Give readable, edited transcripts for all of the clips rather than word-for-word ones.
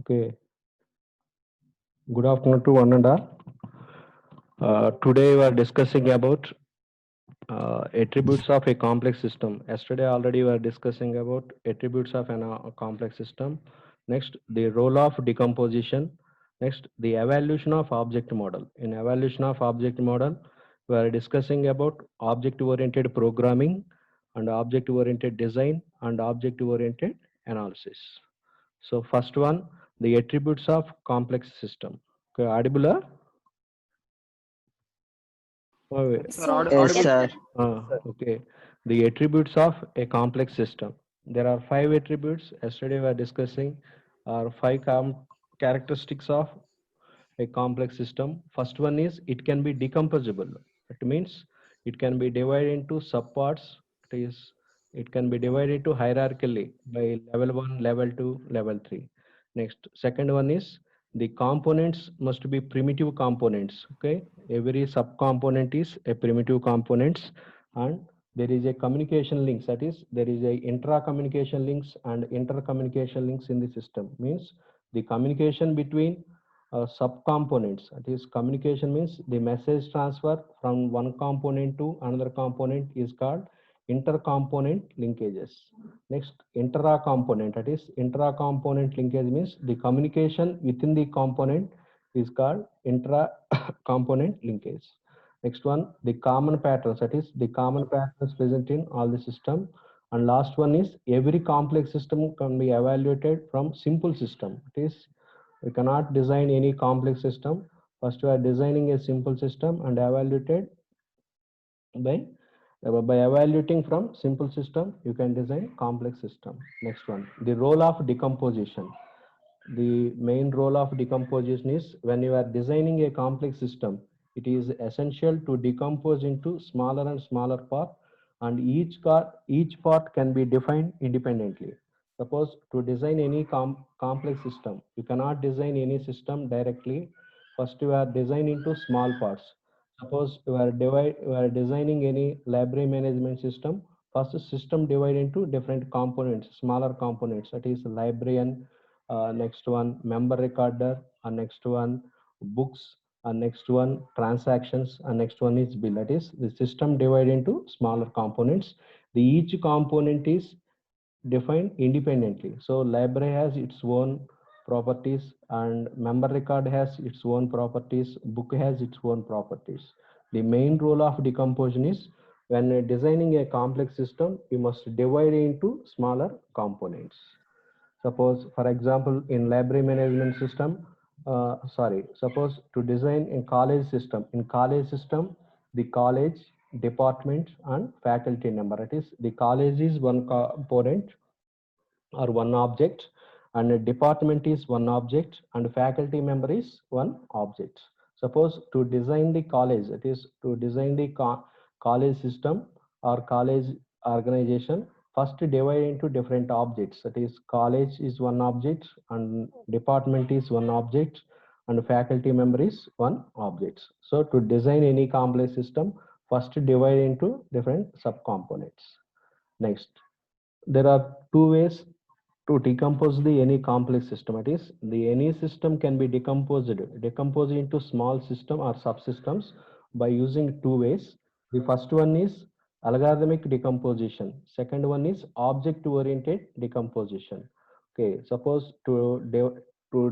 Okay. Good afternoon to one and all. Today we are discussing about attributes of a complex system. Yesterday already we are discussing about attributes of a complex system. Next, the role of decomposition. Next, the evaluation of object model. In evaluation of object model, we are discussing about object-oriented programming and object-oriented design and object-oriented analysis. So first one, the attributes of complex system. Okay, audible? Oh, wait. Sir, Yes, audible. sir. Okay. The attributes of a complex system. There are five attributes. Yesterday we were discussing are five characteristics of a complex system. First one is it can be decomposable. It means it can be divided into subparts. It can be divided into hierarchically by level 1, level 2, level 3. Next, second one is the components must be primitive components. Okay, every subcomponent is a primitive components, and there is a communication links. That is, there is a intra communication links and inter communication links in the system. Means the communication between subcomponents. That is, communication means the message transfer from one component to another component is called intercomponent linkages. Next, intra-component. That is, intra-component linkage means the communication within the component is called intra-component linkage. Next one, the common patterns. That is, the common patterns present in all the system. And last one is every complex system can be evaluated from simple system. It is, we cannot design any complex system. First, we are designing a simple system and evaluated by evaluating from simple system, you can design complex system. Next one, the role of decomposition. The main role of decomposition is when you are designing a complex system, it is essential to decompose into smaller and smaller part, and each part can be defined independently. Suppose to design any complex system, you cannot design any system directly. First, you are designing into small parts. Suppose you are designing any library management system. First, system divide into different components, smaller components. That is librarian, next one member recorder, and next one books, and next one transactions, and next one is bill. That is the system divided into smaller components. The each component is defined independently. So library has its own properties, and member record has its own properties, book has its own properties. The main role of decomposition is when designing a complex system, you must divide it into smaller components. Suppose, for example, in library management system, suppose to design a college system. In college system, the college, department, and faculty number. It is the college is one component or one object, and a department is one object, and faculty member is one object. Suppose to design the college, it is to design the college system or college organization, first divide into different objects. That is, college is one object, and department is one object, and faculty member is one object. So to design any complex system, first divide into different subcomponents. Next, there are two ways to decompose the any complex system. It is, the any system can be decomposed into small system or subsystems by using two ways. The first one is algorithmic decomposition. Second one is object oriented decomposition. Okay, suppose to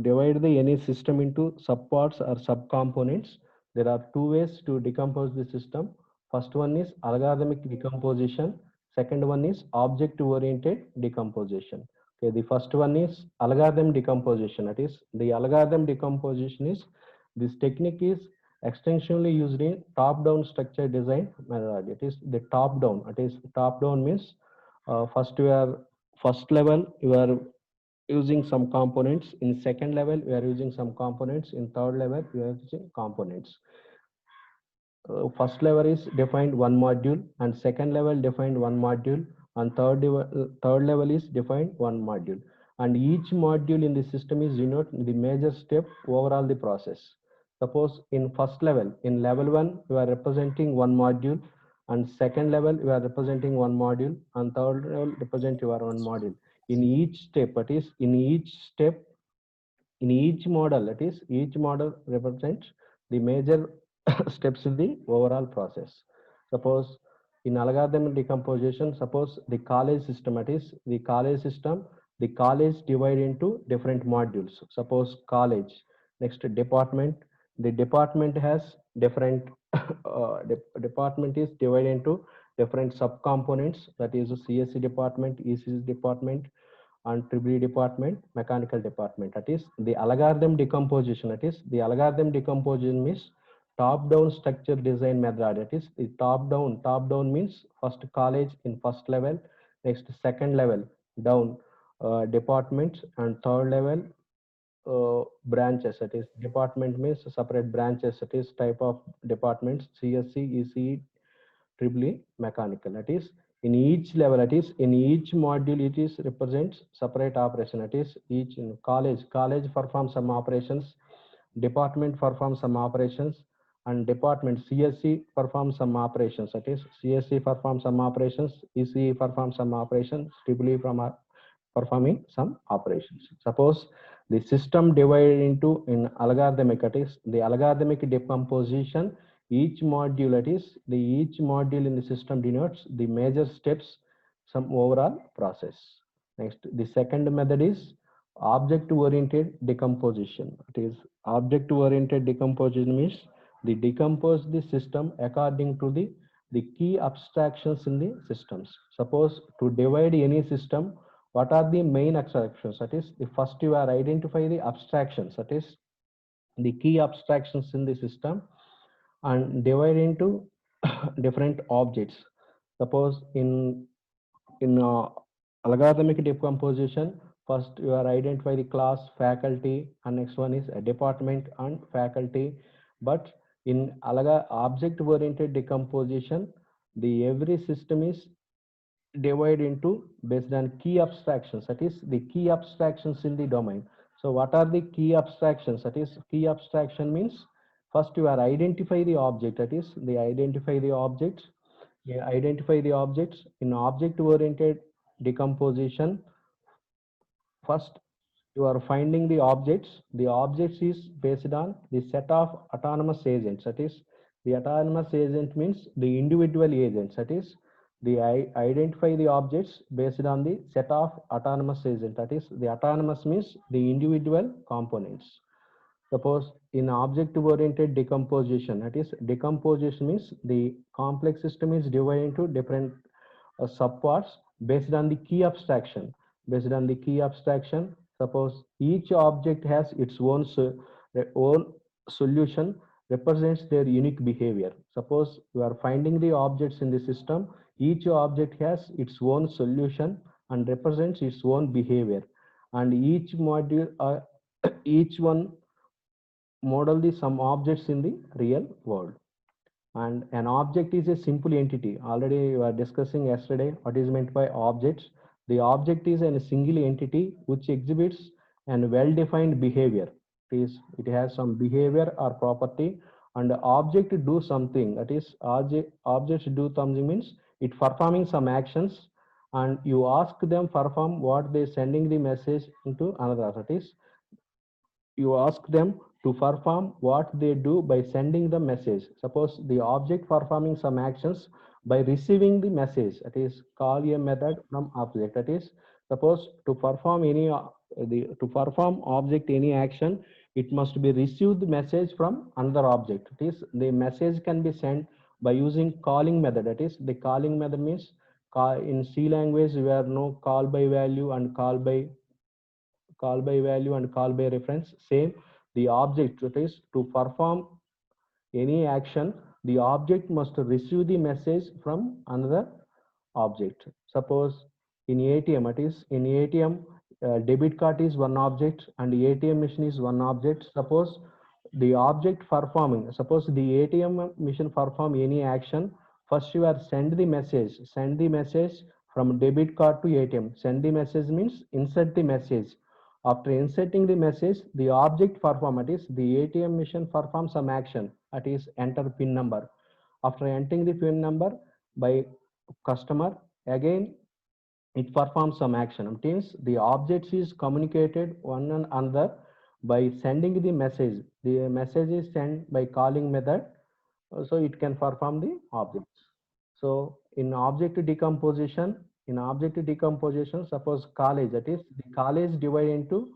divide the any system into subparts or subcomponents, there are two ways to decompose the system. First one is algorithmic decomposition. Second one is object oriented decomposition. Okay, the first one is algorithm decomposition. That is, the algorithm decomposition is, this technique is extensively used in top-down structure design methodology. It is the top-down. It is top-down means first level you are using some components. In second level we are using some components. In third level we are using components. First level is defined one module, and second level defined one module, and third level is defined one module, and each module in the system is denote the major step overall the process. Suppose in first level, in level 1 you are representing one module, and second level you are representing one module, and third level represent your one module. In each step, that is in each step In each model, that is, each model represents the major steps in the overall process. Suppose in algorithm decomposition, suppose the college system, that is, the college divide into different modules. Suppose college, next department, the department has different department is divided into different subcomponents, that is CSC department, ECC department, and triple E department, mechanical department. That is the algorithm decomposition. That is the algorithm decomposition means top-down structure design method. That is the top-down. Top-down means first college in first level, next second level down departments, and third level branches. That is department means separate branches. That is type of departments: CSC, ECE, triply mechanical. That is in each level, that is in each module, it is represents separate operation. That is each in college performs some operations, department performs some operations, and department CSC performs some operations. That is CSC performs some operations, ECE performs some operations, triply from performing some operations. Suppose the system divided into in algorithmic, that is the algorithmic decomposition. Each module, that is the each module in the system denotes the major steps, some overall process. Next, the second method is object oriented decomposition. It is object oriented decomposition means the decompose the system according to the key abstractions in the systems. Suppose to divide any system, what are the main abstractions? That is the first you are identify the abstractions, that is the key abstractions in the system, and divide into different objects. Suppose in algorithmic decomposition, first you are identify the class, faculty, and next one is a department and faculty. But in object oriented decomposition, the every system is divide into based on key abstractions, that is the key abstractions in the domain. So what are the key abstractions? That is key abstraction means first you are identify the object, that is they identify the objects. Yeah, identify the objects in object oriented decomposition. First you are finding the objects. The objects is based on the set of autonomous agents. That is the autonomous agent means the individual agents. That is the identify the objects based on the set of autonomous agent. That is the autonomous means the individual components. Suppose in object oriented decomposition, that is decomposition means the complex system is divided into different subparts based on the key abstraction. Based on the key abstraction, suppose each object has its own solution, represents their unique behavior. Suppose you are finding the objects in the system, each object has its own solution and represents its own behavior, and each module each one model the some objects in the real world. And an object is a simple entity. Already we were discussing yesterday what is meant by objects. The object is a single entity which exhibits an well defined behavior. It has some behavior or property, and the object do something. That is objects do something means it performing some actions, and you ask them perform what they sending the message into another. That is you ask them to perform what they do by sending the message. Suppose the object performing some actions by receiving the message, that is call a method from object. That is suppose to perform to perform object any action, it must be received the message from another object. It is the message can be sent by using calling method. That is the calling method means in C language where no call by value and call by value and call by reference. Same, the object, that is to perform any action, the object must receive the message from another object. Suppose in ATM, it is in ATM, debit card is one object and ATM machine is one object. Suppose the object performing, suppose the ATM machine perform any action, first you are send the message from debit card to ATM. Send the message means insert the message. After inserting the message, the object perform, it is the ATM machine performs some action, that is enter PIN number. After entering the PIN number by customer, again it performs some action. It means the objects is communicated one and another by sending the message is sent by calling method, so it can perform the objects. So in object decomposition, suppose college, that is the college divide into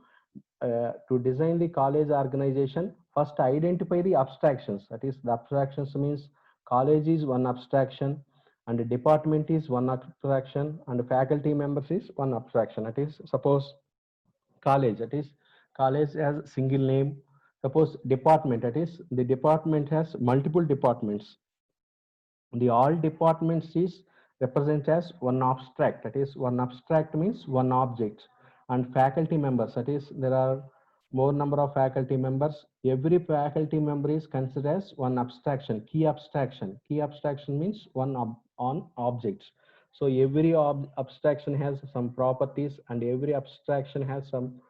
to design the college organization, first identify the abstractions. That is, the abstractions means college is one abstraction, and the department is one abstraction, and the faculty members is one abstraction. That is, suppose college, that is college has single name. Suppose department, that is the department has multiple departments. The all departments is represent as one abstract, that is one abstract means one object. And faculty members, that is there are more number of faculty members, every faculty member is considered as one abstraction. Key abstraction means one on objects. So every abstraction has some properties, and every abstraction has some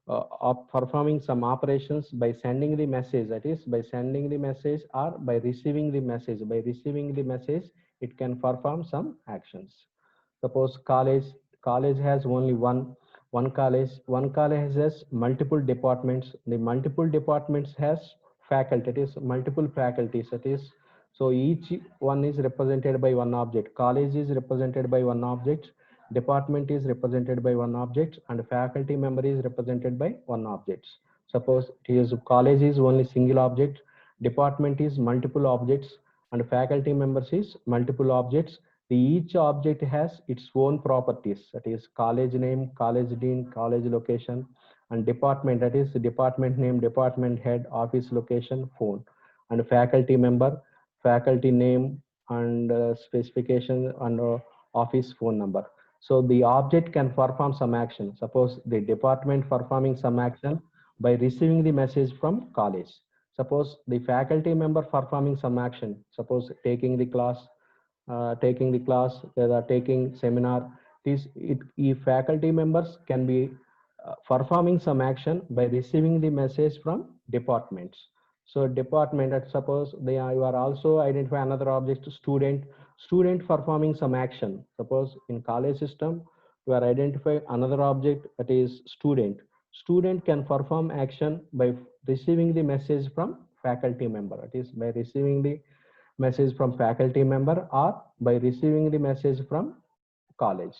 of performing some operations by sending the message, that is by sending the message or by receiving the message. By receiving the message, it can perform some actions. Suppose college has only one college has multiple departments. The multiple departments has faculty, that is multiple faculties, that is, so each one is represented by one object. College is represented by one object, department is represented by one object, and faculty member is represented by one object. Suppose it is college is only single object, department is multiple objects, and faculty members is multiple objects. Each object has its own properties, that is college name, college dean, college location, and department, that is department name, department head, office location, phone, and faculty member, faculty name, and specification, and office phone number. So the object can perform some action. Suppose the department performing some action by receiving the message from college. Suppose the faculty member performing some action, suppose taking the class, they are taking seminar. If faculty members can be performing some action by receiving the message from departments. So department, suppose you are also identify another object, student performing some action. Suppose in college system, you are identify another object, that is student can perform action by receiving the message from faculty member, that is by receiving the message from faculty member or by receiving the message from college.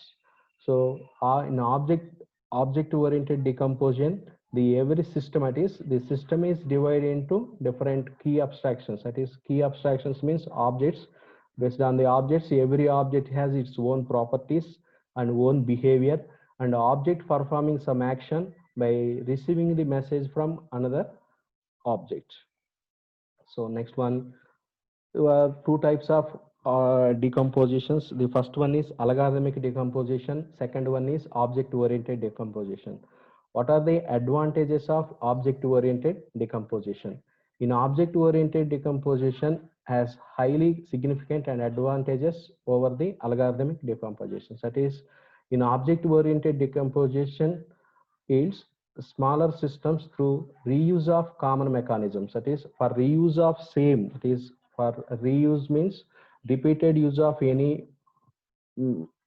So in object oriented decomposition, the every system, that is the system is divided into different key abstractions. That is, key abstractions means objects. Based on the objects, every object has its own properties and own behavior, and object performing some action by receiving the message from another object. So next one, two types of decompositions. The first one is algorithmic decomposition. Second one is object-oriented decomposition. What are the advantages of object-oriented decomposition? In object-oriented decomposition has highly significant and advantages over the algorithmic decomposition. That is, in object-oriented decomposition yields smaller systems through reuse of common mechanisms. That is, for reuse of same, that is for reuse means repeated use of any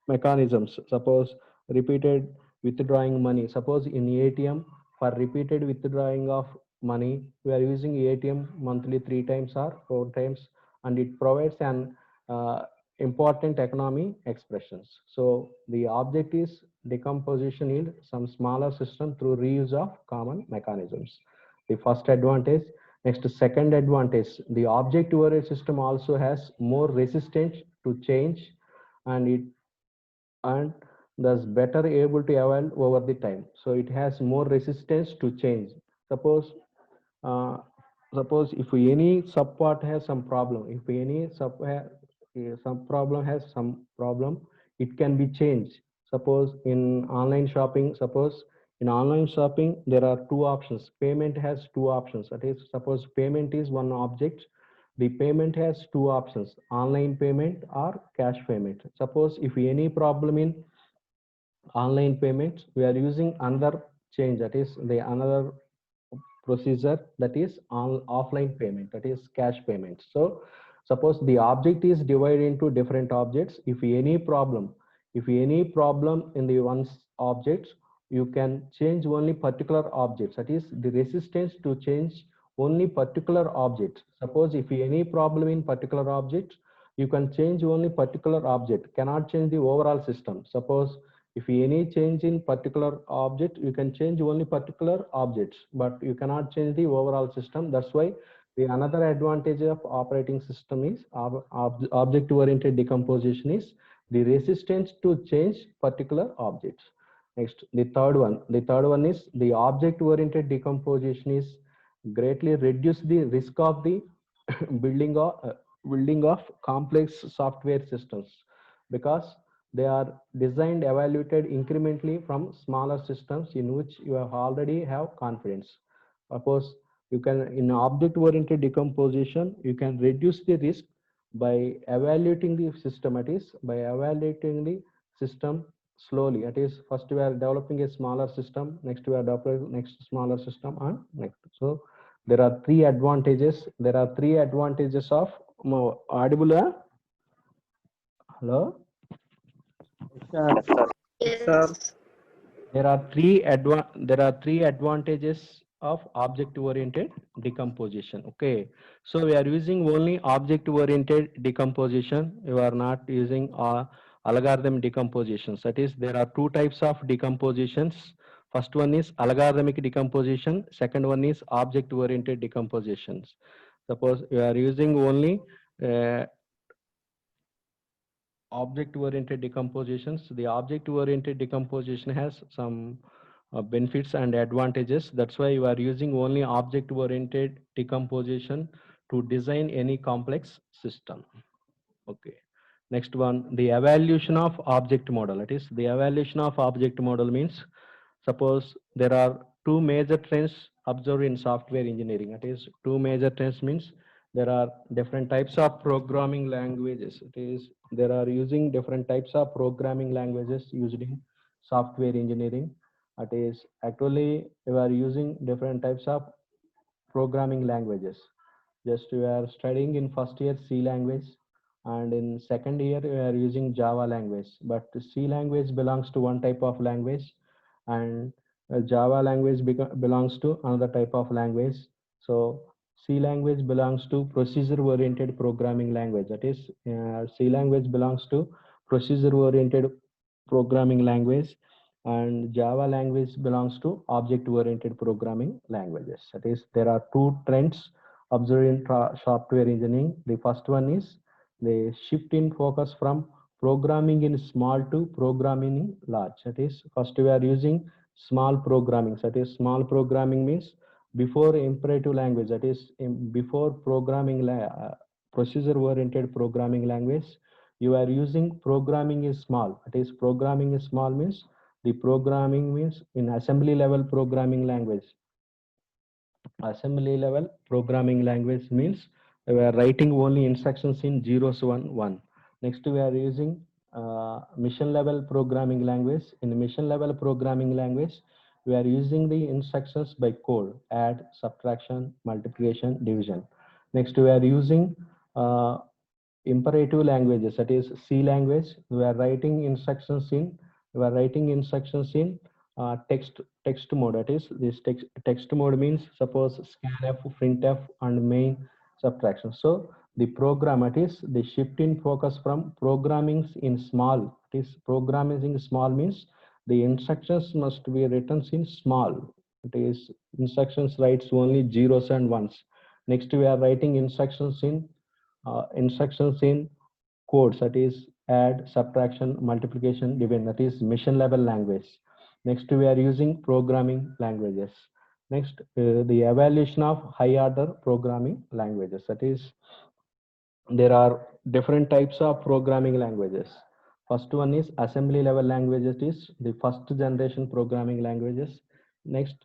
mechanisms. Suppose repeated withdrawing money. Suppose in ATM, for repeated withdrawing of money, we are using ATM monthly 3 times or 4 times, and it provides an important economy expressions. So the object is decomposition in some smaller system through reuse of common mechanisms. The first advantage. Next, second advantage, the object oriented system also has more resistance to change, and thus better able to evolve over the time. So it has more resistance to change. Suppose uh, suppose if any subpart has some problem, if any some problem has some problem, it can be changed. Suppose in online shopping, there are two options. Payment has two options. That is, suppose payment is one object, the payment has two options: online payment or cash payment. Suppose if any problem in online payments, we are using another change, that is the another procedure, that is on offline payment, that is cash payment. So suppose the object is divided into different objects. If any problem in the one object, you can change only particular objects. That is the resistance to change only particular objects. Suppose if any problem in particular object, you can change only particular object, cannot change the overall system. Suppose if any change in particular object, you can change only particular objects, but you cannot change the overall system. That's why the another advantage of operating system is object oriented decomposition is the resistance to change particular objects. Next, the third one is the object oriented decomposition is greatly reduce the risk of the building of building of complex software systems, because they are designed evaluated incrementally from smaller systems in which you have already have confidence. Suppose you can in object oriented decomposition you can reduce the risk by evaluating the system, it is by evaluating the system slowly. It is first we are developing a smaller system, next we are developing next smaller system, and next. So there are three advantages. There are three advantages of audible. Hello. Yes, sir. Yes, sir. There are three advantages of object oriented decomposition. Okay, so we are using only object oriented decomposition. You are not using algorithm decompositions. That is, there are two types of decompositions. First one is algorithmic decomposition. Second one is object oriented decompositions. Suppose you are using only object oriented decompositions. The object oriented decomposition has some benefits and advantages. That's why you are using only object oriented decomposition to design any complex system. Okay, next one, the evaluation of object model. It is the evaluation of object model means, suppose there are two major trends observed in software engineering. It is two major trends means there are different types of programming languages. It is there are using different types of programming languages used in software engineering. It is actually we are using different types of programming languages. Just we are studying in first year C language, and in second year we are using Java language. But C language belongs to one type of language, and Java language belongs to another type of language. So C language belongs to procedure oriented programming language. That is, C language belongs to procedure oriented programming language, and Java language belongs to object oriented programming languages. That is, there are two trends observed in software engineering. The first one is the shift in focus from programming in small to programming in large. That is, first we are using small programming. That is, small programming means before imperative language. That is, before programming procedure oriented programming language, you are using programming is small. That is, programming is small means the programming means in assembly level programming language. Assembly level programming language means we are writing only instructions in zeros, one. Next we are using mission level programming language. In mission level programming language, we are using the instructions by code: add, subtraction, multiplication, division. Next we are using imperative languages. That is C language. We are writing instructions in text mode. That is, this text mode means suppose scanf, printf, and main subtraction. So the program, it is the shift in focus from programming in small. It is programming in small means the instructions must be written in small. It is instructions writes only zeros and ones. Next we are writing instructions in codes. That is add, subtraction, multiplication, divide. That is mission level language. Next we are using programming languages. Next the evaluation of high order programming languages. That is, there are different types of programming languages. First one is assembly level languages, is the first generation programming languages. Next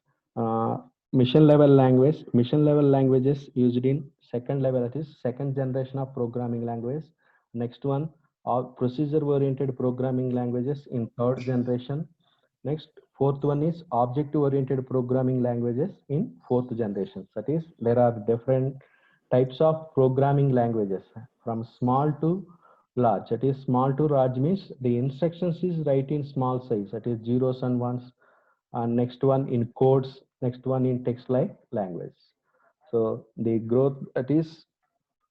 mission level languages used in second level, that is second generation of programming language. Next one are procedure oriented programming languages in third generation. Next, fourth one is object oriented programming languages in fourth generation. That is, there are different types of programming languages from small to large. That is, small to large means the instructions is write in small size. That is zeros and ones. and next one in codes, next one in text-like language. So the growth, that is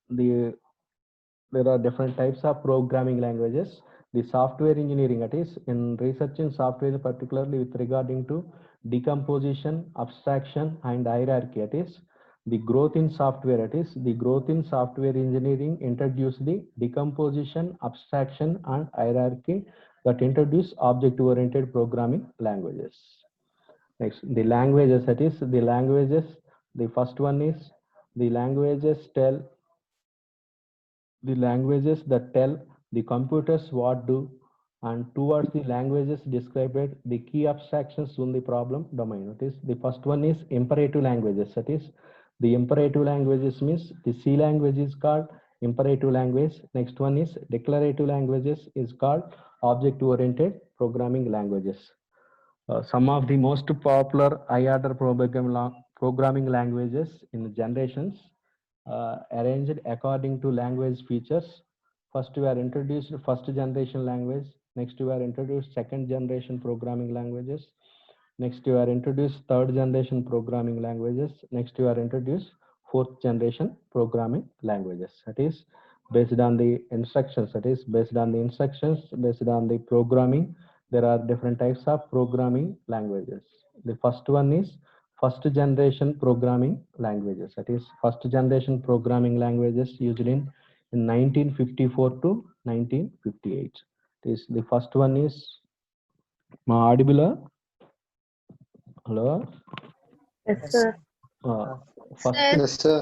the there are different types of programming languages. The software engineering, that is in research in software, particularly with regarding to decomposition, abstraction, and hierarchy. That is the growth in software. That is the growth in software engineering introduced the decomposition, abstraction, and hierarchy that introduce object-oriented programming languages. Next, the languages. That is the languages. The first one is the languages tell the languages that tell the computers what do, and towards the languages described the key abstractions on the problem domain. That is the first one is imperative languages. That is the imperative languages means the C language is called imperative language. Next one is declarative languages is called object oriented programming languages. Some of the most popular high order programming languages in generations arranged according to language features. First, we are introduced first generation language. Next, we are introduced second generation programming languages. Next, you are introduced third generation programming languages. Next, you are introduced fourth generation programming languages. That is based on the instructions. That is based on the instructions, based on the programming. There are different types of programming languages. The first one is first generation programming languages. That is first generation programming languages used in 1954 to 1958. This the first one is audible. Hello. Yes, sir. First, Yes, sir.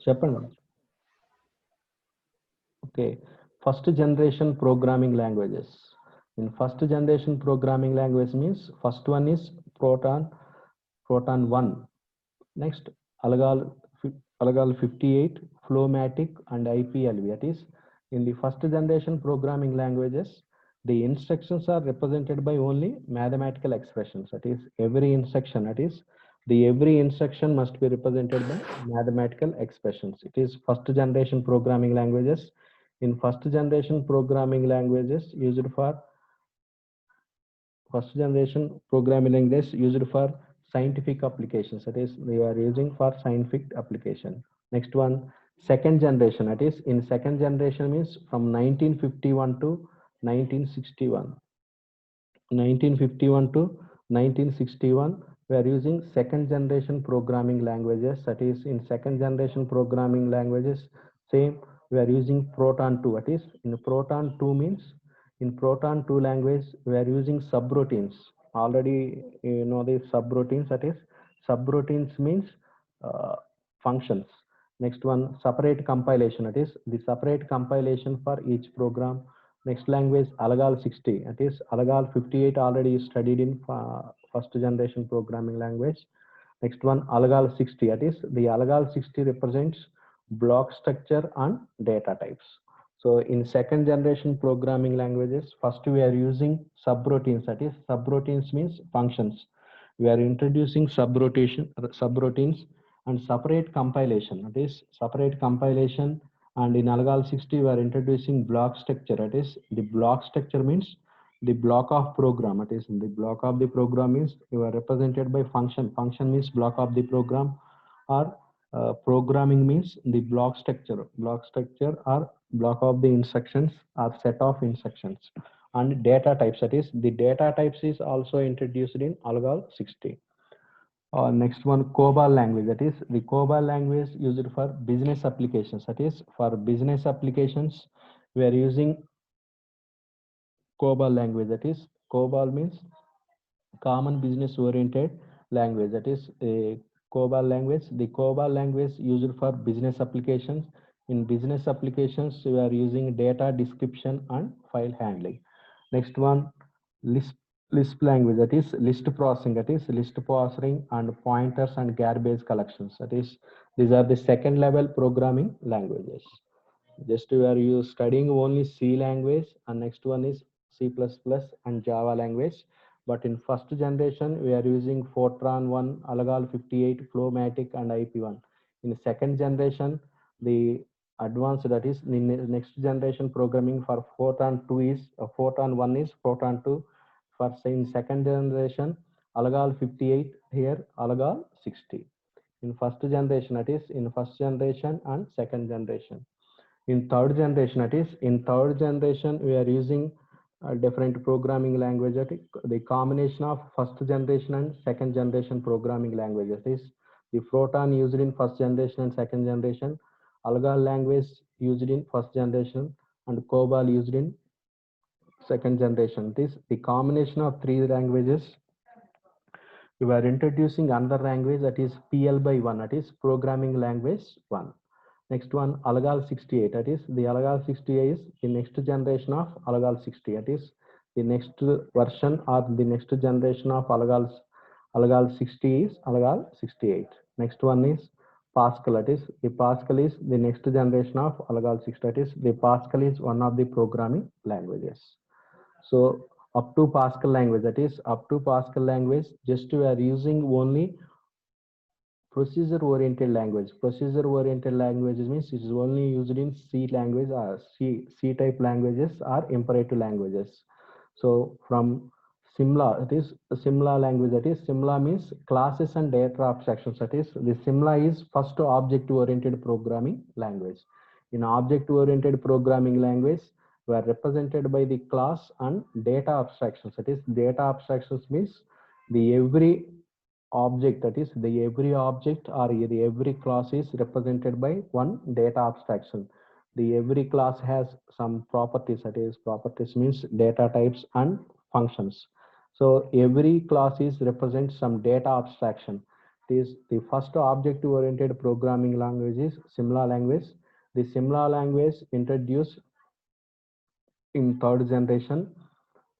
చెప్పండి. Okay, first generation programming languages. In first generation programming language means first one is Proton 1. Next, Algal 58, Flowmatic, and IPLV. That is in the first generation programming languages, the instructions are represented by only mathematical expressions. That is every instruction, that is every instruction must be represented by mathematical expressions. It is first generation programming languages. In first generation programming languages used for first generation programming language used for scientific applications. That is we are using for scientific application. Next one, second generation. That is in second generation means from 1951 to 1961. 1951 to 1961, we are using second generation programming languages. That is in second generation programming languages, same we are using Proton 2. That is in Proton 2 means in Proton 2 language we are using subroutines. Already you know the subroutines. That is subroutines means functions. Next one, separate compilation. That is the separate compilation for each program. Next language, Algal 60. That is Algal 58 already studied in first generation programming language. Next one, Algal 60. That is the Algal 60 represents block structure and data types. So in second generation programming languages, first we are using subroutines. That is subroutines means functions. We are introducing subroutines and separate compilation. That is separate compilation. And in Algal 60, we are introducing block structure. That is the block structure means the block of program. It is the block of the program means you are represented by function. Function means block of the program, or programming means the block structure. Block structure or block of the instructions or set of instructions. And data types. That is the data types is also introduced in Algal 60. Next one, COBOL language. That is the COBOL language used for business applications. That is for business applications, we are using COBOL language. That is COBOL means common business oriented language. That is a COBOL language. The COBOL language used for business applications. In business applications, we are using data description and file handling. Next one, Lisp language. That is list processing. That is list processing and pointers and garbage collections. That is these are the second level programming languages. Just we are you studying only C language, and next one is C++ and Java language. But in first generation, we are using Fortran 1, Algal 58, Flowmatic, and IP1. In second generation, the advanced, that is the next generation programming for Fortran 2 is Fortran 1 is Fortran 2, For in second generation, Algol 58, here Algol 60. In first generation, that is in first generation and second generation. In third generation, that is in third generation, we are using a different programming language. The combination of first generation and second generation programming languages is the Proton used in first generation and second generation, Algol language used in first generation, and COBOL used in second generation. This the combination of three languages. We are introducing another language, that is PL by 1, that is programming language 1. Next one, Algol 68, that is the Algol 68 is the next generation of Algol 60, that is the next version or the next generation of Algol 60 is Algol 68. Next one is Pascal, that is the Pascal is the next generation of Algol 60, that is the Pascal is one of the programming languages. So up to Pascal language, that is up to Pascal language, just we are using only procedure oriented language. Procedure oriented languages means it is only used in C language or C type languages or imperative languages. So from Simla, it is Simla language, that is Simla means classes and data abstractions, that is the Simla is first object oriented programming language. In object oriented programming language, we are represented by the class and data abstractions, that is data abstractions means the every object, that is the every object or the every class is represented by one data abstraction. The every class has some properties, that is properties means data types and functions. So every class is represents some data abstraction. It is the first object oriented programming language is Simla language. The Simla language introduced in third generation.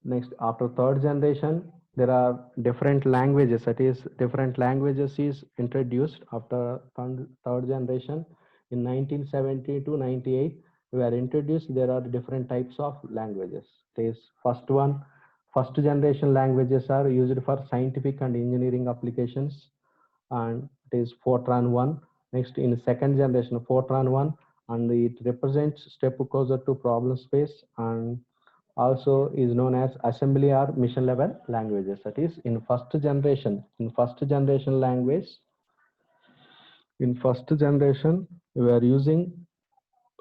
Next, after third generation, there are different languages, that is different languages is introduced after third generation. In 1970 to 98, we are introduced, there are different types of languages. This first one, first generation languages are used for scientific and engineering applications, and it is Fortran 1. Next, in second generation, Fortran 1, and it represents step closer to problem space, and also is known as assembly or mission level languages. That is in first generation language, in first generation, we are using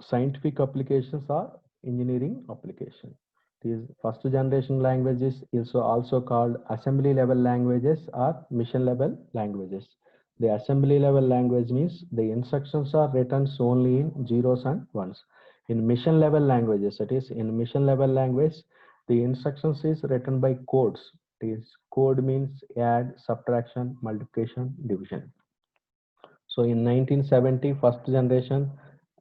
scientific applications or engineering application. These first generation languages is also called assembly level languages or mission level languages. The assembly level language means the instructions are written only in zeros and ones. In mission level languages, that is in mission level language, the instructions is written by codes. This code means add, subtraction, multiplication, division. So in 1970, first generation,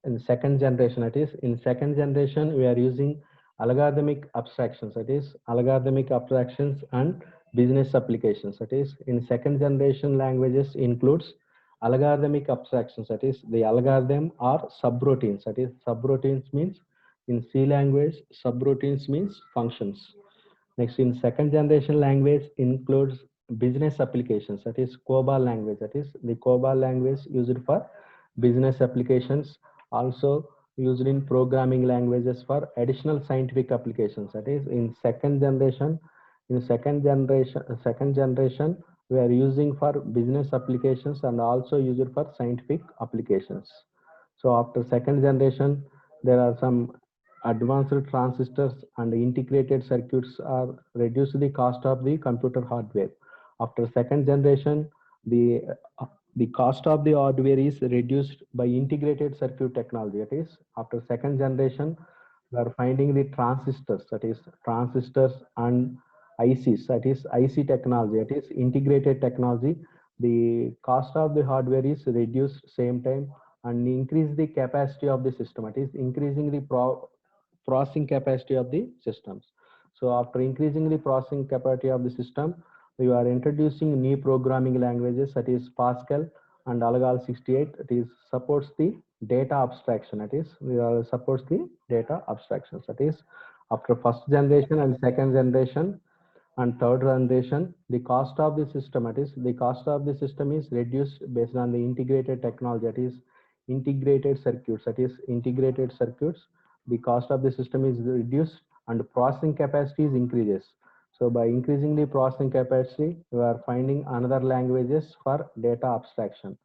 in second generation, that is in second generation, we are using algorithmic abstractions, that is algorithmic abstractions and business applications. That is in second generation languages includes algorithmic abstractions, that is the algorithm or subroutines. That is subroutines means in C language, subroutines means functions. Next, in second generation language includes business applications, that is COBOL language, that is the COBOL language used for business applications, also used in programming languages for additional scientific applications. That is in second generation, we are using for business applications and also used for scientific applications. So after second generation, there are some advanced transistors and integrated circuits are reduce the cost of the computer hardware. After second generation, the the cost of the hardware is reduced by integrated circuit technology. That is, after second generation, we are finding the transistors, that is transistors and ICs, that is IC technology, that is integrated technology. The cost of the hardware is reduced same time and increase the capacity of the system. It is increasing the processing capacity of the systems. So after increasing the processing capacity of the system, we are introducing new programming languages, that is Pascal and Algol 68. It is supports the data abstraction. It is supports the data abstractions. That is after first generation and second generation and third generation, the cost of the system, that is the cost of the system is reduced based on the integrated technology, that is integrated circuits, that is integrated circuits. The cost of the system is reduced and processing capacity is increases. So by increasing the processing capacity, we are finding another languages for data abstraction.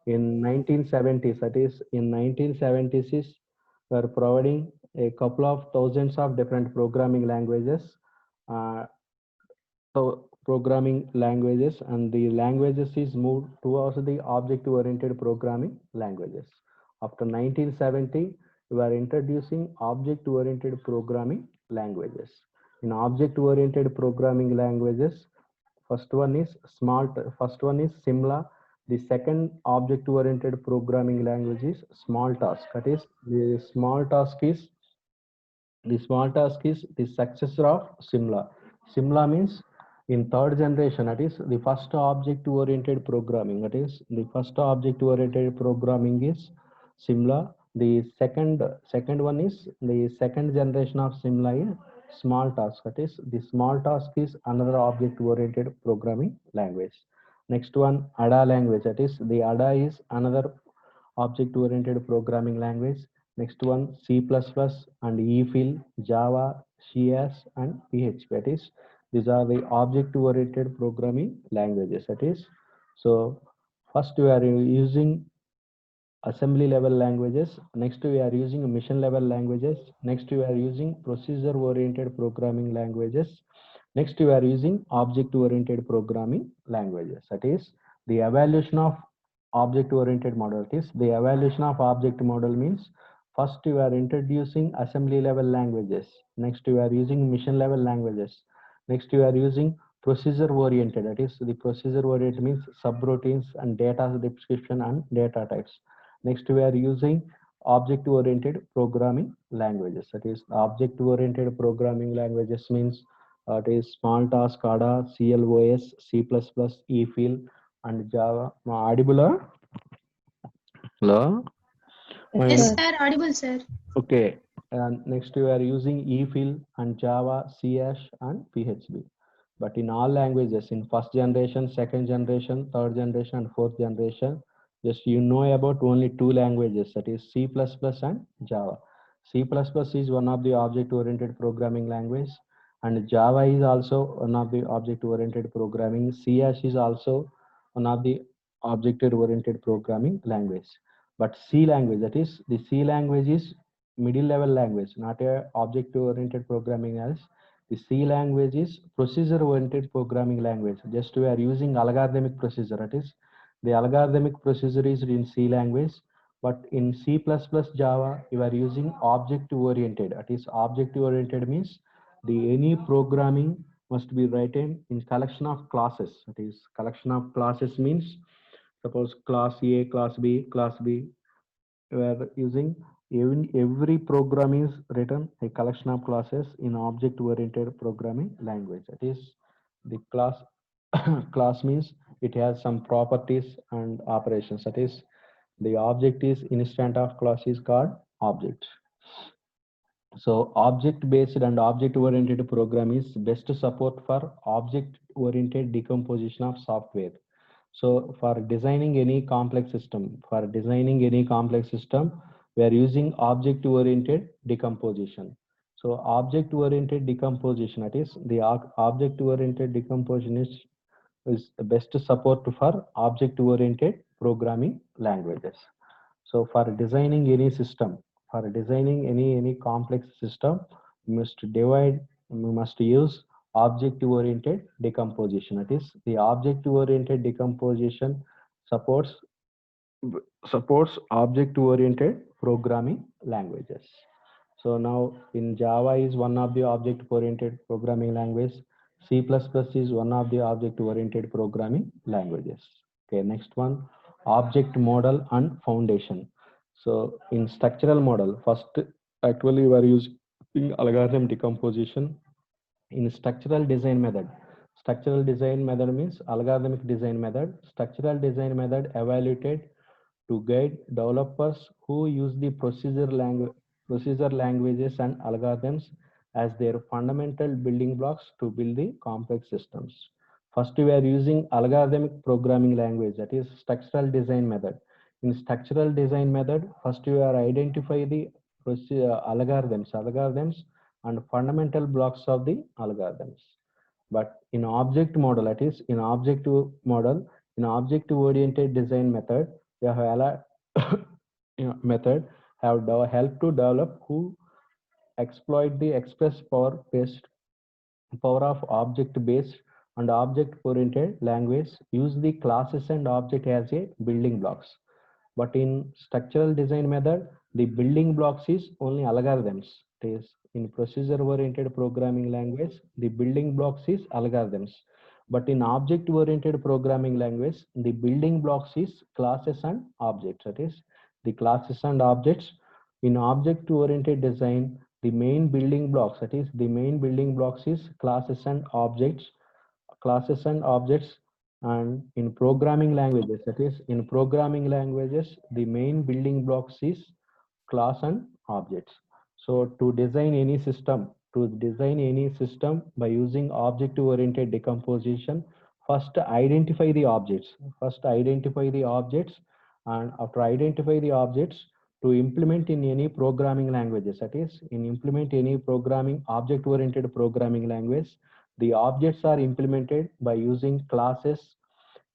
In 1970s, that is in 1970s, we are providing a couple of thousands of different programming languages, uh, and the languages is moved towards the object oriented programming languages. After 1970, we are introducing object oriented programming languages. In object oriented programming languages, first one is Simla. The second object oriented programming language is Smalltask. That is, the Smalltask is the successor of Simla. Simla means in third generation, that is the first object oriented programming. That is the first object oriented programming is Simla. The second one is the second generation of Simla is Smalltask. That is the Smalltask is another object oriented programming language. Next one, Ada language. That is the Ada is another object oriented programming language. Next one, C++ and EFIL, Java, CS, and PHP. That is, these are the object-oriented programming languages. That is, so first we are using assembly level languages. Next we are using mission level languages. Next we are using procedure-oriented programming languages. Next we are using object-oriented programming languages. That is, the evaluation of object-oriented model. Is the evaluation of object model means first you are introducing assembly level languages. Next you are using mission level languages. Next you are using procedure oriented. That is, the procedure oriented means subroutines and data description and data types. Next we are using object oriented programming languages. That is, object oriented programming languages means it is Smalltask, Ada, CLOS, C++, EFIL, and Java. Audible? Hello? Yes, Yes, sir. Audible, sir. Okay. And next we are using EFIL and Java, CS, and PHP. But in all languages, in first generation, second generation, third generation, and fourth generation, just you know about only two languages, that is C++ and Java. C++ is one of the object-oriented programming language, and Java is also one of the object-oriented programming. CS is also one of the object-oriented programming language. But C language, that is the C language is middle level language, not a object oriented programming as the C language is procedure oriented programming language. Just we are using algorithmic procedure. That is, the algorithmic procedure is in C language, but in C++ Java you are using object oriented. That is, object oriented means the any programming must be written in collection of classes. That is, collection of classes means suppose class A, class B, class B. We are using every program is written a collection of classes in object-oriented programming language. That is, the class class means it has some properties and operations. That is, the object is instant of class is called object. So object-based and object-oriented program is best support for object-oriented decomposition of software. So for designing any complex system, we are using object-oriented decomposition. So object-oriented decomposition, that is, the object-oriented decomposition is the best support for object-oriented programming languages. So for designing any complex system, we must use object-oriented decomposition. That is, the object-oriented decomposition supports object-oriented programming languages. So now in Java is one of the object-oriented programming language. C++ is one of the object-oriented programming languages. Okay, next one, object model and foundation. So in structural model, first actually we are using algorithm decomposition in structural design method. Structural design method means algorithmic design method. Structural design method evaluated to guide developers who use the procedure languages and algorithms as their fundamental building blocks to build the complex systems. First, we are using algorithmic programming language, that is structural design method. In structural design method, first we are identify the algorithms and fundamental blocks of the algorithms. But in object model, that is in objective model, in object oriented design method, we have method have helped to develop who exploit the express power of object based and object oriented language use the classes and object as a building blocks. But in structural design method, the building blocks is only algorithms. It is in procedure oriented programming language, the building blocks is algorithms. But in object oriented programming language, the building blocks is classes and objects. That is the classes and objects. In object oriented design, the main building blocks, that is the main building blocks is classes and objects. And in programming languages, that is in programming languages, the main building blocks is class and objects. So to design any system by using object oriented decomposition, first identify the objects and after identify the objects, to implement in any programming languages, that is in implement any programming object oriented programming language, the objects are implemented by using class as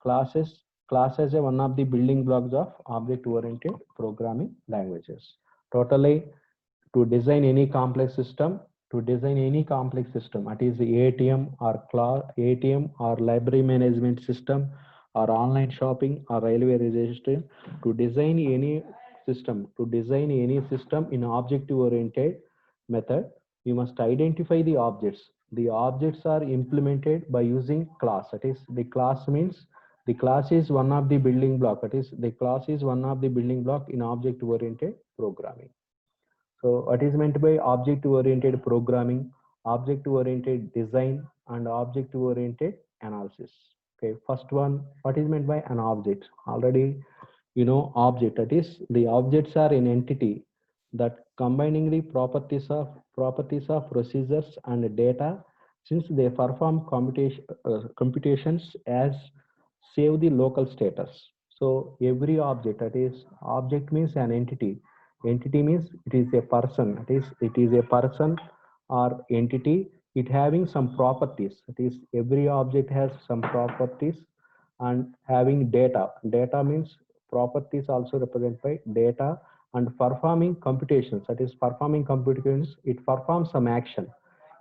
a one of the building blocks of object oriented programming languages. Totally, to design any complex system, that is the ATM or library management system or online shopping or railway registration, to design any system in objective oriented method, we must identify the objects. The objects are implemented by using class. That is, the class means the class is one of the building block. That is, the class is one of the building block in object oriented programming. So what is meant by object oriented programming, object oriented design, and object oriented analysis? Okay, first one, what is meant by an object? Already object, that is the objects are an entity that combining the properties of procedures and data, since they perform computations as save the local status. So every object, that is object means an entity. Entity means it is a person. It is a person or entity. It having some properties. That is every object has some properties and having data. Data means properties also represented by data and performing computations. That is performing computations. It performs some action.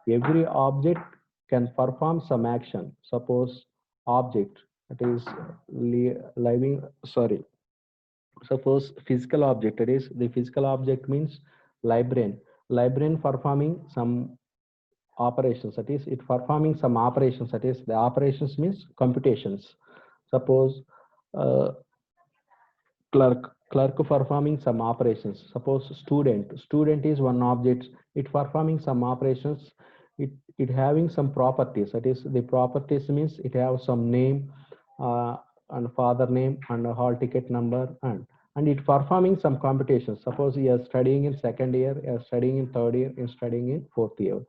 Every object can perform some action. Suppose object, that is living, sorry, suppose physical object, that is the physical object means librarian performing some operations, that is it performing some operations, that is the operations means computations. Suppose uh, clerk performing some operations. Suppose student is one object, it performing some operations. It having some properties, that is the properties means it have some name, uh, and father name and a hall ticket number, and it performing some computations. Suppose you are studying in second year, you are studying in third year, you are studying in fourth year,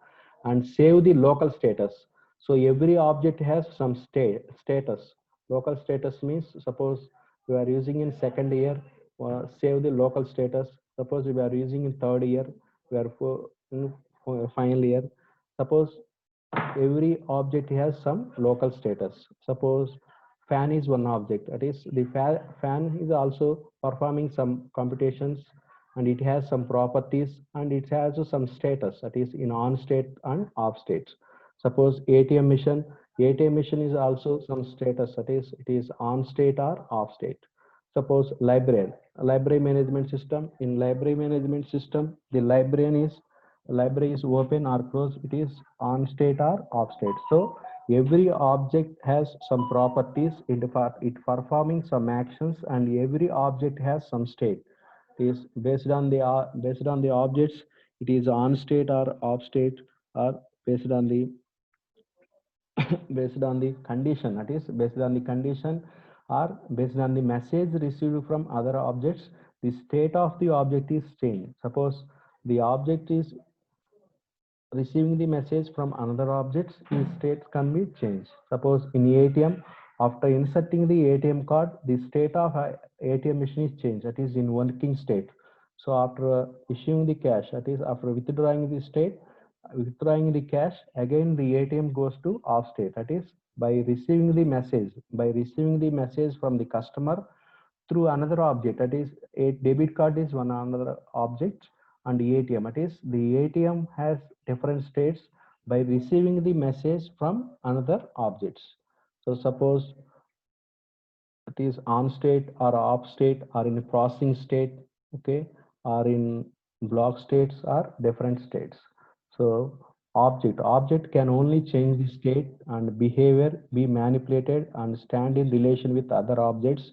and save the local status. So every object has some status. Local status means suppose we are using in second year, save the local status. Suppose we are using in third year, we are for final year. Suppose every object has some local status. Suppose fan is one object, that is the fan is also performing some computations, and it has some properties and it has some status, that is in on state and off state. Suppose ATM machine is also some status, that is it is on state or off state. Suppose library management system. In library management system, the library is open or closed, it is on state or off state. So every object has some properties, it performing some actions, and every object has some state. It is based on the objects, it is on state or off state, or based on the based on the condition, that is based on the condition or based on the message received from other objects, the state of the object is changed. Suppose the object is receiving the message from another object, the state can be changed. Suppose in ATM, after inserting the ATM card, the state of ATM machine is changed, that is in working state. So after issuing the cash, that is after withdrawing the state, withdrawing the cash, again the ATM goes to off state. That is by receiving the message from the customer through another object. That is, a debit card is one another object, and the ATM. That is, the ATM has different states by receiving the message from another objects. So suppose it is on state or off state or in a processing state, okay, or in block states or different states. So object can only change the state and behavior, be manipulated and stand in relation with other objects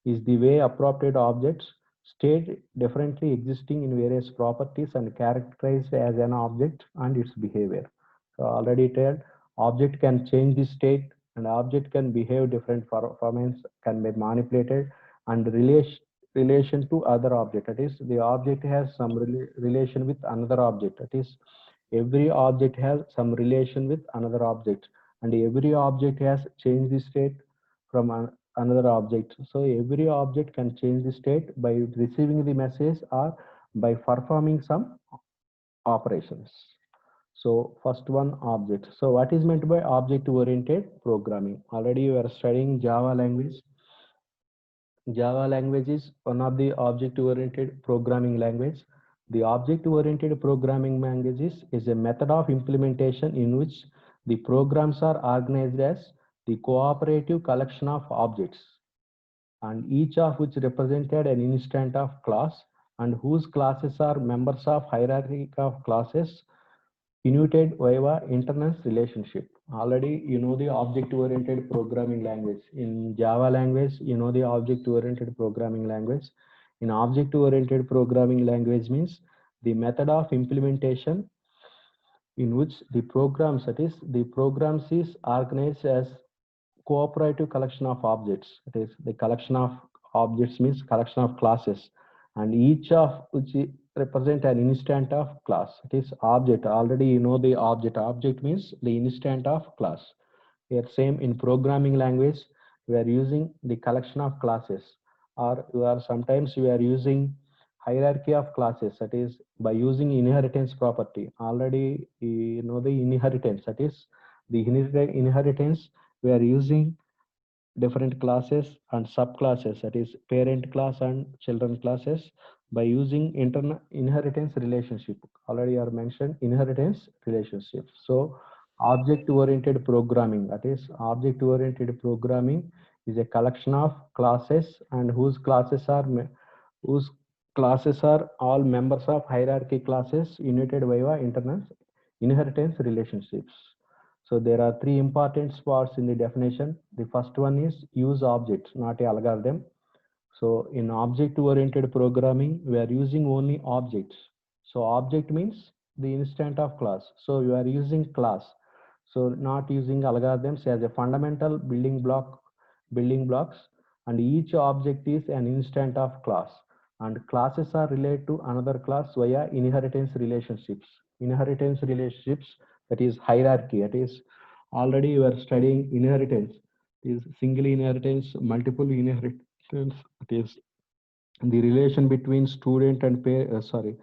is the way appropriate objects state differently existing in various properties and characterized as an object and its behavior. So already told, object can change the state and object can behave different performance, can be manipulated and relation to other object. That is, the object has some relation with another object. That is, every object has some relation with another object, and every object has changed the state from another object. So every object can change the state by receiving the message or by performing some operations. So first one, object. So what is meant by object oriented programming? Already you are studying Java language. Java language is one of the object oriented programming language. The object oriented programming languages is a method of implementation in which the programs are organized as the cooperative collection of objects, and each of which represented an instant of class, and whose classes are members of hierarchy of classes united via internal relationship. Already you know the object oriented programming language. In Java language, you know the object oriented programming language. In object oriented programming language means the method of implementation in which the programs, that is, the programs is organized as cooperative collection of objects. It is the collection of objects means collection of classes, and each of which represent an instant of class. It is object. Already you know the object. Object means the instant of class. Here same in programming language, we are using the collection of classes, or you are sometimes we are using hierarchy of classes. That is by using inheritance property. Already you know the inheritance. That is the inheritance. We are using different classes and subclasses, that is parent class and children classes, by using internal inheritance relationship. Already are mentioned inheritance relationship. So object oriented programming, that is object oriented programming is a collection of classes and whose classes are all members of hierarchy classes united via internal inheritance relationships. So there are three important parts in the definition. The first one is use objects, not a algorithm. So in object-oriented programming, we are using only objects. So object means the instant of class. So you are using class. So not using algorithms as a fundamental building blocks, and each object is an instant of class. And classes are related to another class via inheritance relationships. Inheritance relationships, that is hierarchy. That is already you are studying inheritance. It is single inheritance, multiple inheritance. It is the relation between student and the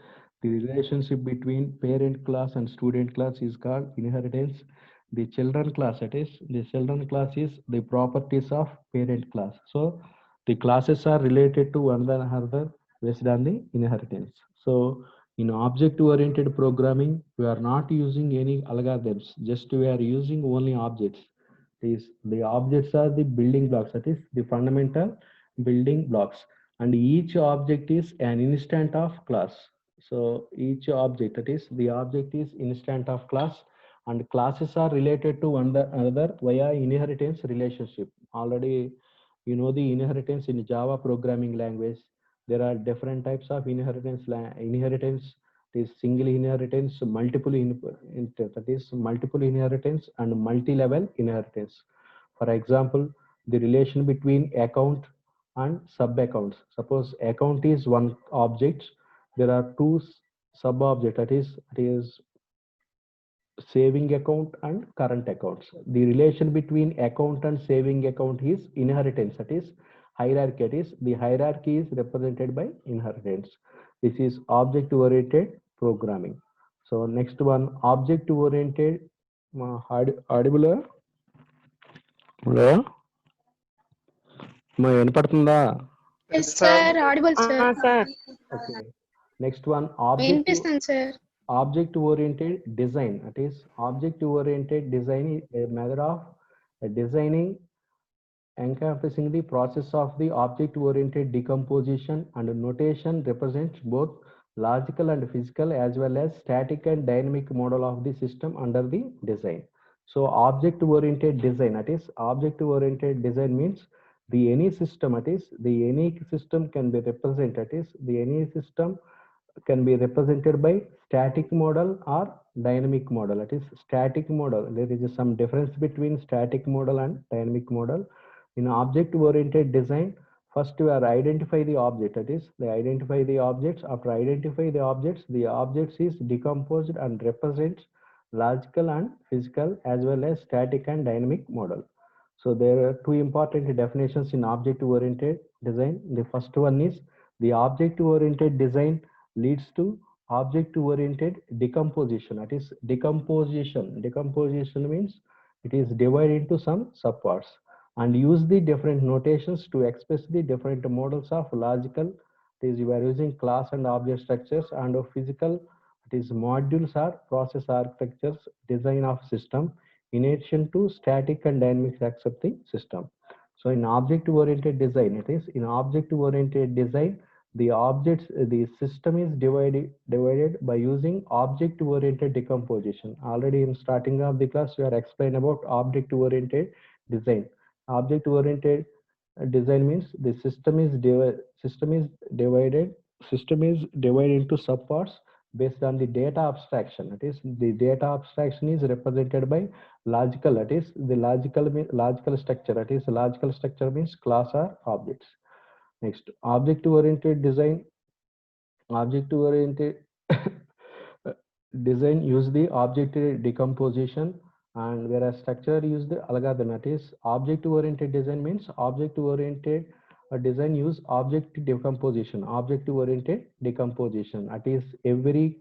relationship between parent class and student class is called inheritance. The children class, that is the children class is the properties of parent class. So the classes are related to one another based on the inheritance. So in object oriented programming, we are not using any algorithms, just we are using only objects. These the objects are the building blocks, that is the fundamental building blocks, and each object is an instant of class. So each object, that is the object is instant of class, and classes are related to one another via inheritance relationship. Already you know the inheritance in Java programming language. There are different types of inheritance. It is single inheritance, that is multiple inheritance, and multi-level inheritance. For example, the relation between account and sub accounts. Suppose account is one object, there are two sub object, that is saving account and current accounts. The relation between account and saving account is inheritance, that is hierarchy. That is the hierarchy is represented by inheritance. This is object oriented programming. So next one, object oriented. Audible? Hello మా వినపడుతుందా? Yes, sir. Audible, sir. sir. Okay. Next one, వినిపిస్తుంది sir. object oriented design. That is, object oriented design is a method of designing encompassing the process of the object oriented decomposition, and notation represents both logical and physical as well as static and dynamic model of the system under the design. So object oriented design, that is, object oriented design means the any system, that is, the any system can be represented, that is, the any system can be represented by static model or dynamic model. That is, static model, there is some difference between static model and dynamic model. In object oriented design, first you are identify the object, that is, they identify the objects. After identify the objects is decomposed and represents logical and physical as well as static and dynamic model. So there are two important definitions in object oriented design. The first one is the object oriented design leads to object oriented decomposition. That is, decomposition means it is divided into some subparts and use the different notations to express the different models of logical. It is, you are using class and object structures, and of physical, it is modules or process architectures design of system in addition to static and dynamic accepting system. So in object oriented design, it is, in object oriented design, the system is divided by using object oriented decomposition. Already in starting of the class we are explained about object oriented design. Object oriented design means the system is divided into subparts based on the data abstraction. That is, the data abstraction is represented by logical, that is, the logical structure, that is, logical structure means class or objects. Next, object oriented design. Object oriented design use the object decomposition, and whereas structure use the algorithm. That is, object oriented design means object oriented design use object decomposition. Object oriented decomposition, that is, every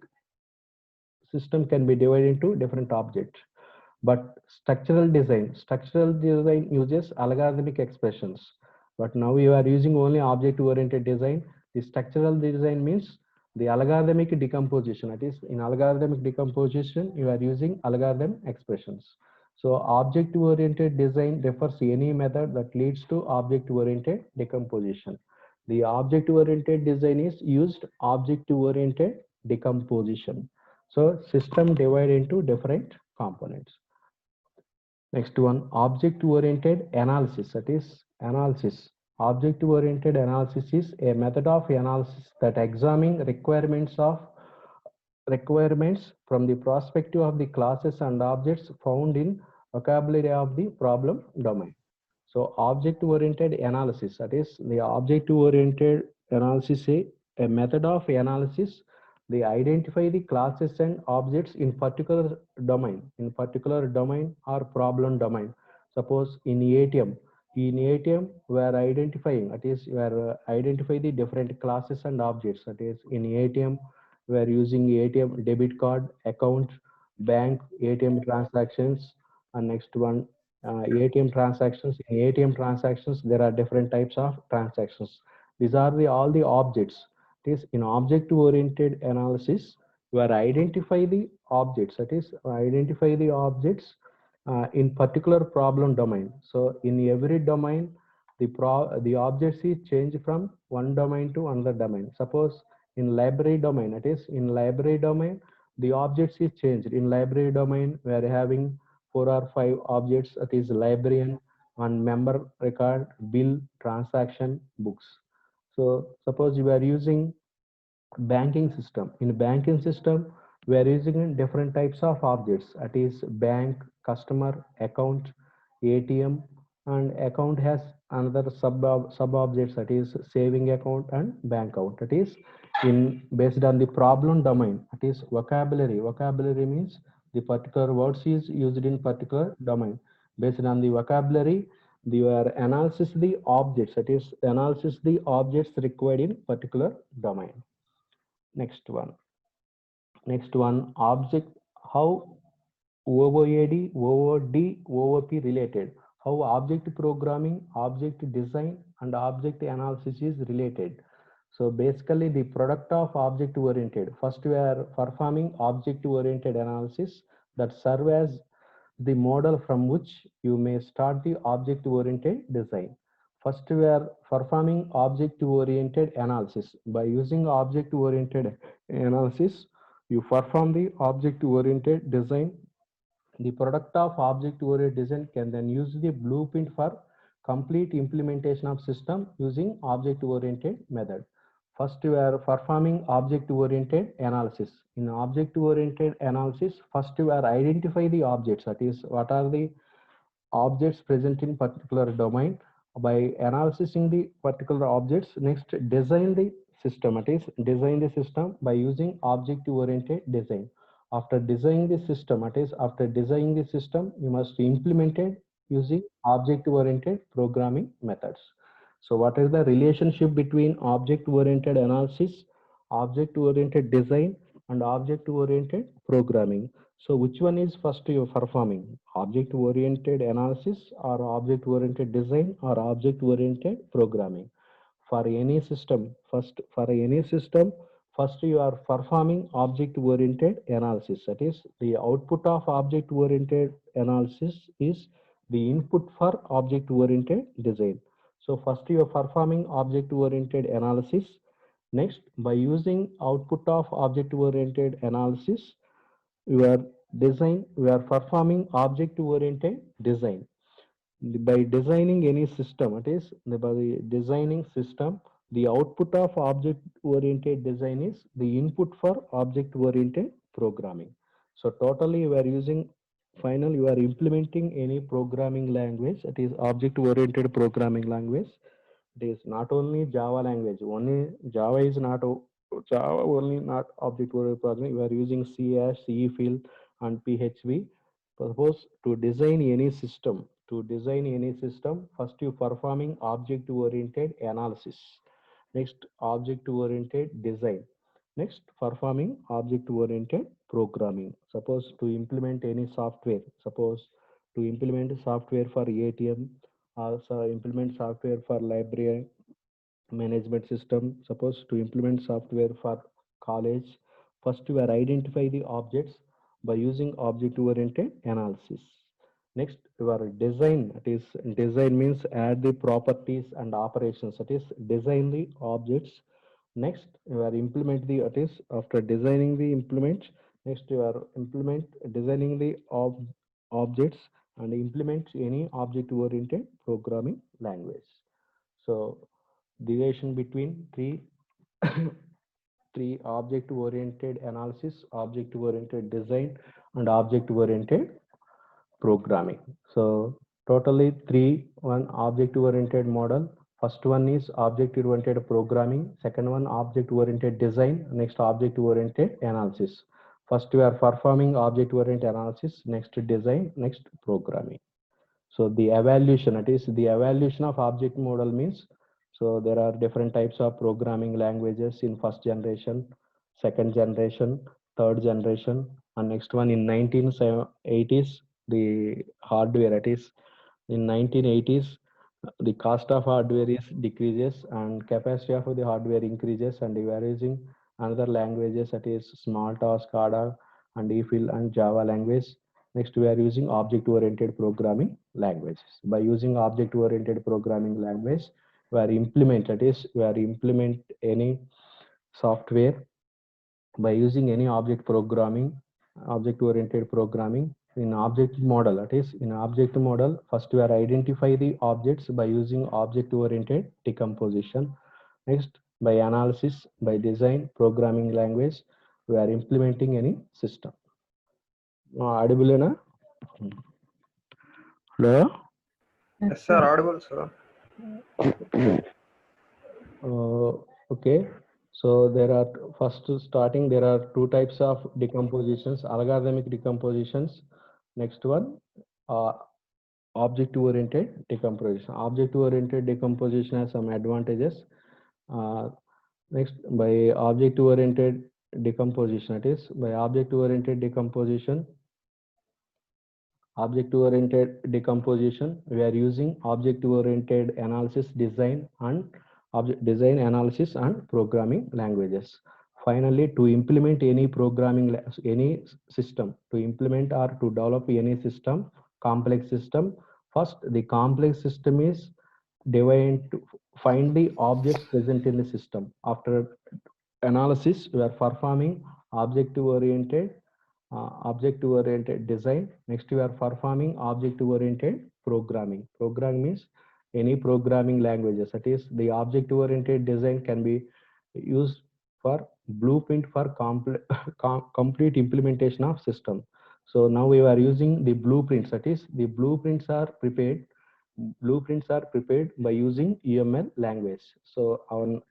system can be divided into different objects. But structural design uses algorithmic expressions. But now you are using only object oriented design. The structural design means the algorithmic decomposition. That is, in algorithmic decomposition you are using algorithm expressions. So object oriented design refers to any method that leads to object oriented decomposition. The object oriented design is used object oriented decomposition. So system divided into different components. Next one, object oriented analysis. That is, analysis. Object oriented analysis is a method of analysis that examines requirements from the perspective of the classes and objects found in vocabulary of the problem domain. So object oriented analysis, that is, the object oriented analysis is a method of analysis. They identify the classes and objects in particular domain or problem domain. Suppose in ATM we are identifying, that is, we are identify the different classes and objects. That is, in ATM we are using ATM debit card, account, bank, ATM transactions. And next one, ATM transactions. In ATM transactions there are different types of transactions. These are all the objects. It is, in object oriented analysis you are identify the objects, that is, identify the objects in particular problem domain. So in every domain the objects is changed from one domain to another domain. Suppose in library domain, that is, in library domain the objects is changed. In library domain we are having 4 or 5 objects, that is, librarian and member record, bill, transaction, books. So suppose you are using banking system. In banking system we are using different types of objects, that is, bank, customer, account, ATM, and account has another sub objects, that is, saving account and bank account. That is, in based on the problem domain, that is, vocabulary means the particular words is used in particular domain. Based on the vocabulary you are analysis the objects, that is, analysis the objects required in particular domain. Next one, Next one, object, how OOAD, OOD, OOP related. How object programming, object design, and object analysis is related. So basically the product of object oriented. First we are performing object oriented analysis that serve as the model from which you may start the object oriented design. First we are performing object oriented analysis. By using object oriented analysis, you perform the object oriented design. The product of object-oriented design can then use the blueprint for complete implementation of system using object-oriented method. First, we are performing object-oriented analysis. In object-oriented analysis, first we are identify the objects. That is, what are the objects present in particular domain. By analyzing the particular objects, next design the system. It is design the system by using object oriented design. After designing the system, it is after designing the system, you must implement it using object oriented programming methods. So what is the relationship between object oriented analysis, object oriented design, and object oriented programming? So which one is first you're performing? Object oriented analysis or object oriented design or object oriented programming? For any system, first you are performing object oriented analysis. That is, the output of object oriented analysis is the input for object oriented design. So first you are performing object oriented analysis. Next, by using output of object oriented analysis, you are we are performing object oriented design. By designing any system, it is by designing system, the output of object oriented design is the input for object oriented programming. So totally you are using, final you are implementing any programming language, that is object oriented programming language. It is not only Java language. Only Java is not Java only not object-oriented programming. We are using C as C field and PHP. Suppose to design any system, first you performing object-oriented analysis. Next, object-oriented design. Next, performing object-oriented programming. Suppose to implement any software. Suppose to implement software for ATM, also implement software for library management system. Suppose to implement software for college, first you are identify the objects by using object oriented analysis. Next, your design, that is design means add the properties and operations, that is design the objects. Next, you are implement the, that is after designing the implement, next you are implement designing the objects and implement any object oriented programming language. So deviation between three object oriented analysis, object oriented design, and object oriented programming. So totally one object oriented model. First one is object oriented programming, second one object oriented design, next object oriented analysis. First we are performing object oriented analysis, next design, next programming. So the evaluation, it is the evaluation of object model means, so there are different types of programming languages in first generation, second generation, third generation, and next one in 1980s, the hardware, it is in 1980s, the cost of hardware is decreases and capacity of the hardware increases, and we are using another languages, that is Smalltalk, SCADA, and EFIL and Java language. Next, we are using object-oriented programming languages. By using object-oriented programming language, we are implement any software by using any object-oriented programming in object model. That is, in object model, first we are identify the objects by using object-oriented decomposition. Next, by analysis, by design, programming language, we are implementing any system. Audible na? Hello? Yes, sir. Audible, sir. Okay. So there are there are two types of decompositions: algorithmic decompositions. Next one, object-oriented decomposition. Object-oriented decomposition has some advantages. Next, by object-oriented decomposition. That is by object-oriented decomposition. Object-oriented decomposition, we are using object-oriented analysis, design and design, analysis and programming languages. Finally, to implement any any system, to implement or to develop any system, complex system, first the complex system is divided to find the objects present in the system. After analysis, we are performing object-oriented design. Next, we are performing object-oriented programming. Programming means any programming languages. That is, the object-oriented design can be used for blueprint for complete implementation of system. So now we are using the blueprints. That is, the blueprints are prepared by using UML language. So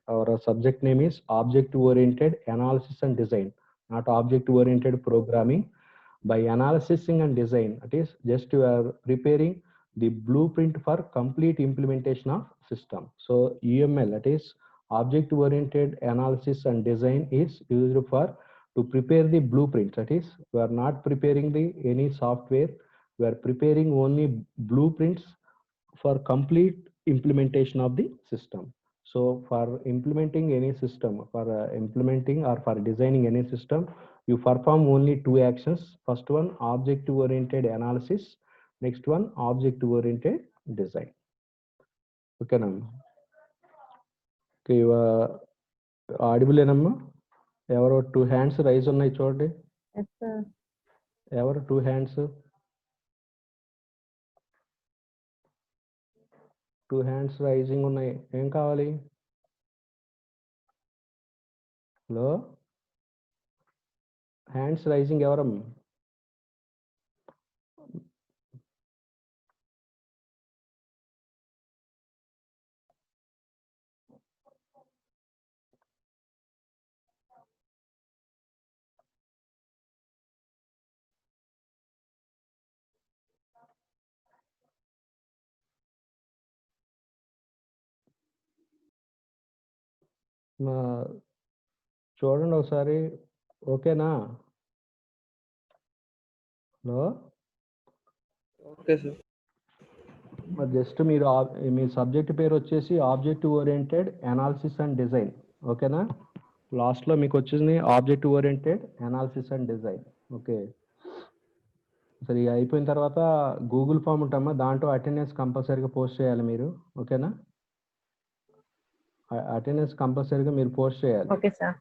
our subject name is object-oriented analysis and design, not object-oriented programming. By analyzing and design, it is just you are preparing the blueprint for complete implementation of system. So UML, that is object-oriented analysis and design, is used for to prepare the blueprint. That is, we are not preparing any software. We are preparing only blueprints for complete implementation of the system. So for implementing any system, for implementing or for designing any system, you perform only two actions. First one, object-oriented analysis. Next one, object-oriented design. Okay, Namma. Okay, you are audible, Namma? Ever two hands raise on my shoulder? Yes, sir. Ever two hands? Two hands rising ఉన్నాయి. ఏం కావాలి? Hello, hands rising ఎవరం? చూడండి ఒకసారి. ఓకేనా? Hello, okay sir. మరి just మీరు మీ subject పేరు వచ్చేసి object oriented analysis and design. ఓకేనా? లాస్ట్లో మీకు వచ్చింది object oriented analysis and design. Okay, సరే అయిపోయిన తర్వాత గూగుల్ ఫామ్ ఉంటామా, దాంట్లో అటెండెన్స్ కంపల్సరీగా పోస్ట్ చేయాలి మీరు. ఓకేనా? అటెండెన్స్ కంపల్సరీగా మీరు పోస్ట్ చేయాలి. Okay sir.